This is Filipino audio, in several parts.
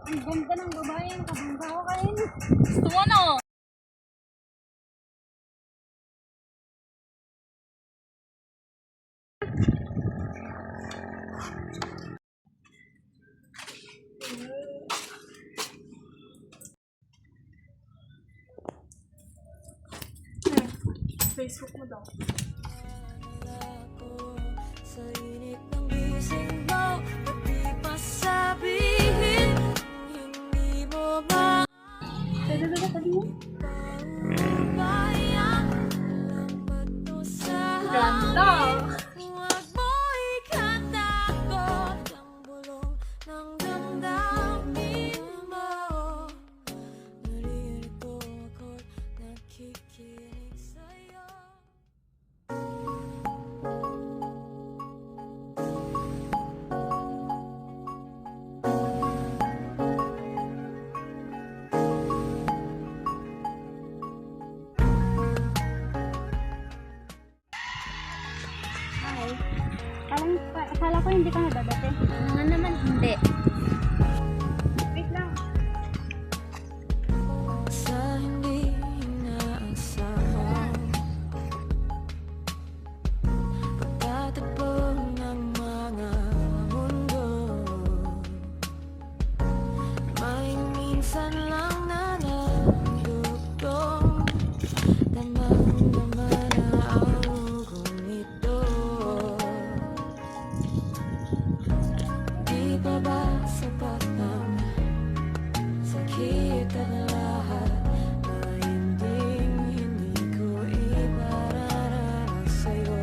Ang ganda ng babae, kabangga ko kayo. Gusto mo no? Facebook mo daw. Sa init ng gising mo, pati pa sabihin hindi mo ba bayang lambat mo sa Ganda! huwag mo ikatakot ang bulong ng damdamin mo. Naririto ako't nakikinig sa'yo. Hi. Akala ko hindi ka nadadating. Nga naman hindi. Wait lang. Sa hindi inaasahan, pagtatagpo ng mga mundo, may minsan lang na nalugtong, damang-dama na ang ugong ito. Di pa ba sapat ang sakit at lahat na hindi ko ipararanas sa'yo?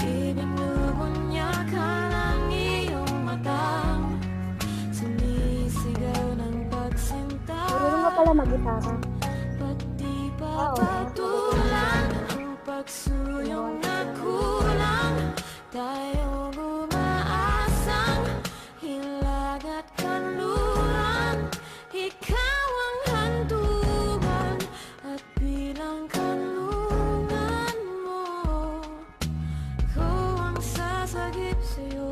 Ibinubunya ka ng iyong matang, sumisigaw ng pagsinta. Marunong ka pala mag-gitara. Pati pa patulan ang pagsuyong na kulang, tayo umaasang hilag at kanluran. Ikaw ang hantungan at bilang kanlungan mo, ko ang sasagip sa'yo.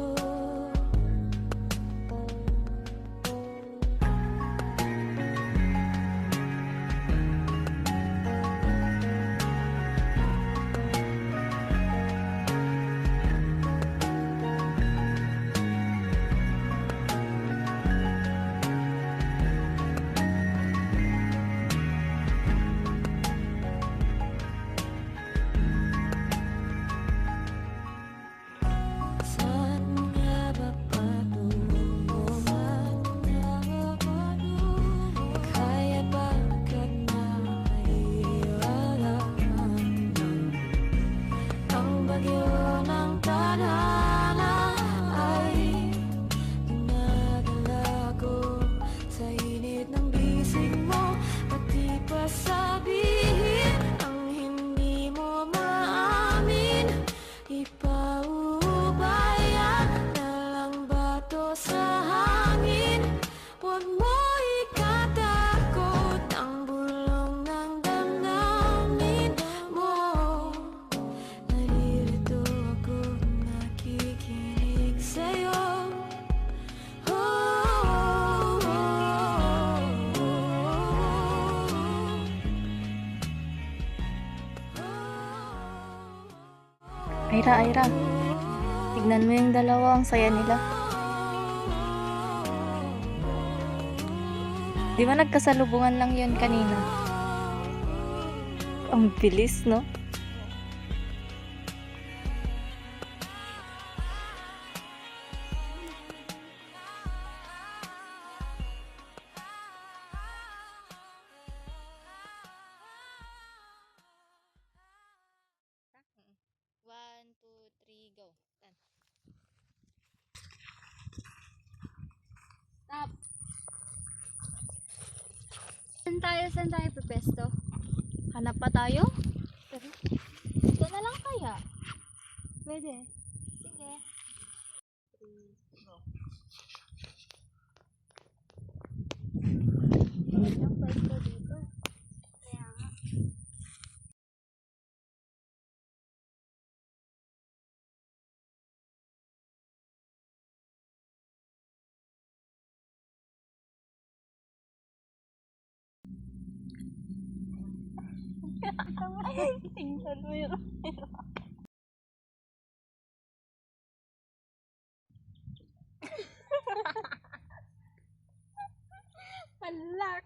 Saan nga ba patunguhan? Kaya ba agad naiiwalaan ang bagyo ng tadhana ay dinadala ko sa init ng bisig mo, pati pa sabihin ang hindi mo maamin. Ipaubaya na lang bato sa hangin, huwag mo ikatakot ang bulong ng damdamin mo. Naririto ako, nakikinig sa'yo. Oh, oh, Ira, tignan mo yung dalawa, ang saya nila. Di ba nagkasalubungan lang yun kanina? Ang bilis, no? One, two, three, go. Stop. Saan tayo pepesto? Hanap pa tayo? Ito na lang kaya. Pwede. Sige. Tingnan mo yung... Palak.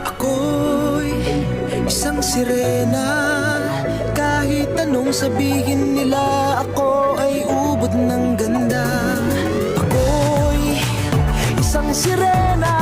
Ako'y isang sirena. Kahit anong sabihin nila, ako ay ubod ng ganda. Ako'y isang sirena.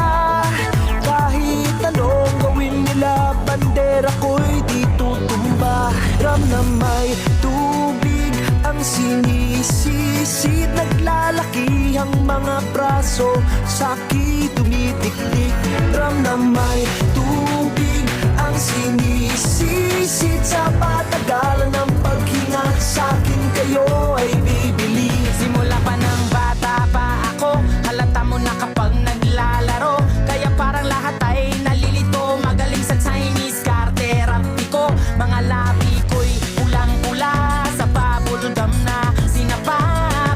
Kahit anong gawin nila, bandera ko'y di tutumba. Ram na may tubig ang sinisisid, naglalaki ang mga braso, sa'ki tumitiktik. Ram na may tubig ang sinisisid, sa patagalan ng paghinga, sa'kin kayo ay bibili. Simula pa ng bata pa ako, halata mo na kapag naglalaro. Kaya parang lahat ay nalilito, magaling sa Chinese karte, rampi ko. Mga labi ko'y pulang-pula, sa pabuldam na sinapa.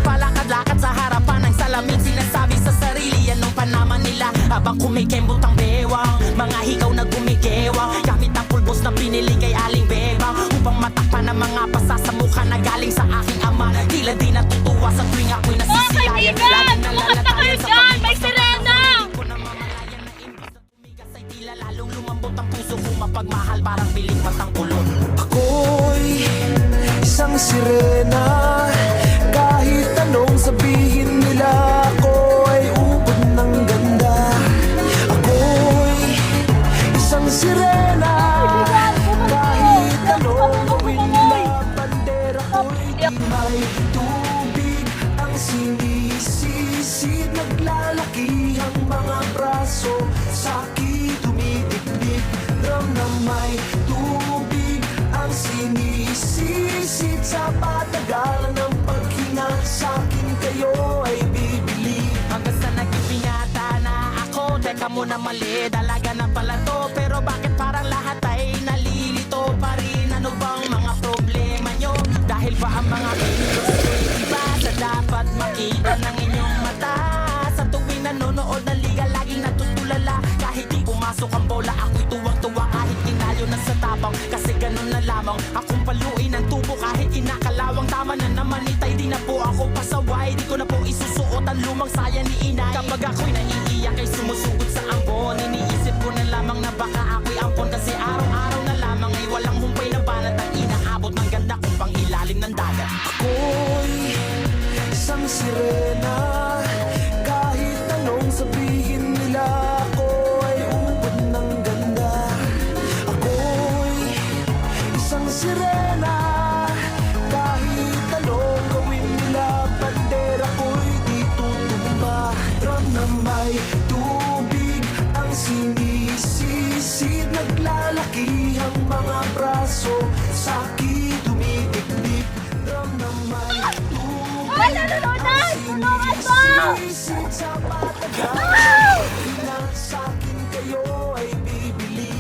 Palakad-lakad sa harapan ng salamin, sinasabi sa sarili anong panaman nila. Habang kumikembot ang bewang, mga higaw na gumigewang, gamit ang pulbos na pinili kay Aling Bebang, upang matakpan ang mga pasa sa mukha na galing sa aking ama. Tila di natutuwa sa tuwing ako'y nasisilayan. Laging nalalatayan sa May sirena! Hindi ko na mamalayan na imbis na tumigas ay tila lalong lumambot ang puso ko, mapagmahal parang piling patang kulot. Ako'y isang sirena. Kahit anong sabihin nila, ako ay ubod ng ganda. Ako'y isang sirena. Kahit anong gawin nila, bandera ko'y di may tubig ang sinisisid, naglalaki ang mga braso, sa'ki tumitiktik. Ram na may tubig ang sinisisid, sa patagalan ng paghinga, sa'kin kayo ay bibili. Hanggang sa naging pinyata na ako, teka muna mali, dalaga na pala to. Pero bakit parang lahat ay nalilito pa rin? Ano bang mga problema nyo? Dahil ba ang mga kilos ko'y iba sa dapat makita ng inyong mata? Sa tuwing nanonood ng liga, laging natutulala. Kahit di pumasok ang bola, ako'y tuwang-tuwa. Kahit tinalo na sa tabang, kasi ganun na lamang. Akong paluin ang tubo kahit kinakalawang. Tama na naman itay, di na po ako pasaway. Di ko na po isusuot ang lumang saya ni inay. Kapag ako'y naiiyak ay sumusugod sa ambon, iniisip ko na lamang na baka ako'y ampon. Kasi araw-araw na lamang ay walang humpay na banat ang inaabot ng ganda kong pang ilalim ng dagat. Ako'y isang sirena. Kahit anong sabihin nila, ako ay ubod ng ganda. Ako'y isang sirena. Kahit anong gawin nila, bandera ko'y di tutumba. Ram na may tubig ang sinisisid, naglalaki ang mga braso, sa'ki tumitiktik. Ram na may tubig ang sinisisid, sa patagalan ng sa'kin kayo ay bibili.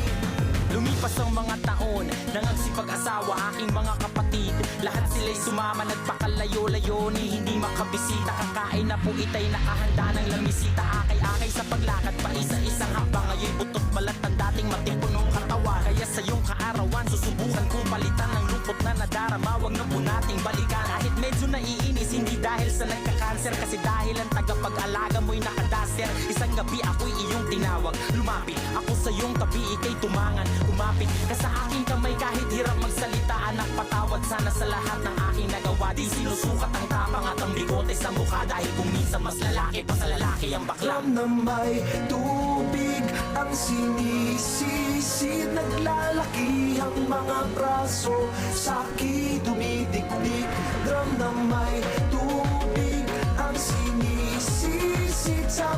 Lumipas ang mga taon, nangagsipag-asawa aking mga kapatid. Lahat sila'y sumama, nagpakalayo-layo ni hindi makabisita. Kakain na po itay nakahanda ng lamisita. Akay-akay sa paglakad pa isa-isang hakbang. Ngayon butot balat ang dating matipunong katawa. Kaya sa iyong kaarawan, susubukan kong palitan ng lungkot na nadarama. Huwag na po nating balikan. Kahit medyo naiinis, hindi dahil sa nagka-cancer, kasi dahil ang tagapag-alaga mo'y nakadaser. Isang gabi ako'y iyong tinawag, lumapit ako sa iyong tabi, ika'y tumangan. Kumapit ka sa aking kamay kahit hirap magsalita. Anak, patawad sana sa lahat ng aking nagawa. Di sinusukat ang tapang at ang bigote sa mukha, dahil kung minsan mas lalaki pa sa lalaki ang bakla. Ram na may tubig ang sinisisid, naglalaki ang mga braso, sa'ki dumidikdik. Ram na may tubig ang sinisisid, sa